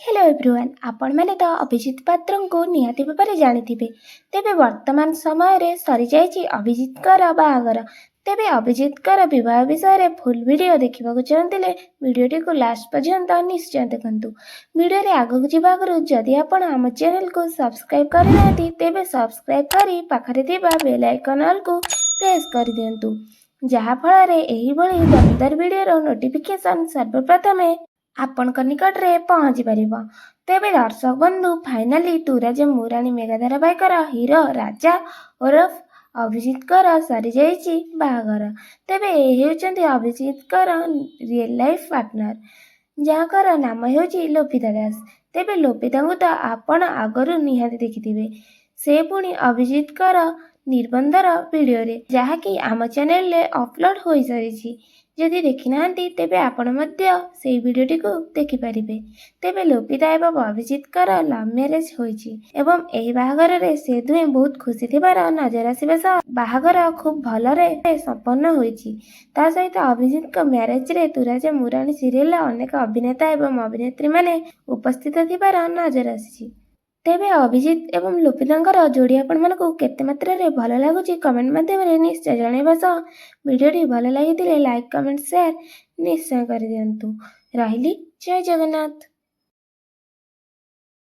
Hello everyone आपण मैंने तो अभिजीत पात्र को निहाती भाव जानिथिबे। तेबे वर्तमान समय रे सरी जाइछि अभिजीत बाहागर। तेबे अभिजीत विवाह विषय रे फुल वीडियो देखा चाहते वीडियोटी को लास्ट पर्यंत निश्चय देखंतु। वीडियो रे आगक जिबा आगरु जदि आपण आम चैनल को सब्सक्राइब करनाती तेबे सब्सक्राइब करी पाखरे थिबा बेल आइकन ऑल को प्रेस कर दियंतु, जहा फल रे एही भली दमदार वीडियो रो नोटिफिकेशन सर्वप्रथमे आपणक निकट रे पहुँची पारिबो। तेबे दर्शक बंधु फाइनाली तू राजा मु राणी मेगा धारावाहिकर हीरो राजा ओरफ अभिजीत सरी जाइछि बाहागर। तेबे ए हेउचंती अभिजीत रियल लाइफ पार्टनर, जहाँकर नाम हेउछि लोपिता दास। तेबे लोपिता तो आपण आगरू निहाती देखिथिबे, से पुणी अभिजीत निबंधर वीडियो रे जहाँकि आम चैनल रे अपलोड हो सारी। जदि देखि नांती तेबे आपण मध्य सेही वीडियोटी को देखि परिबे। तेबे लोपिता एवं अभिजीत लव मैरेज होइछि एवं एही बाहागर रे से दुहे बहुत खुशी थिबार नजर आसिबा सह बाहागर खूब भलरे संपन्न होइछि। ता सहित अभिजीत मैरेज रे तू राजा मु राणी सीरियल अनेक अभिनेता एवं अभिनेत्री माने उपस्थित थिबार नजर आसिछि। तेबे अभिजीत एवं लोपिता जोड़ी आपण मानकु केते मात्रा रे भल लागुछि कमेंट माध्यम रे निश्चय जणाइबा सह वीडियोटी भल लागिथिले लाइक कमेंट शेयर निश्चय कर दियंतु। रहिली जय जगन्नाथ।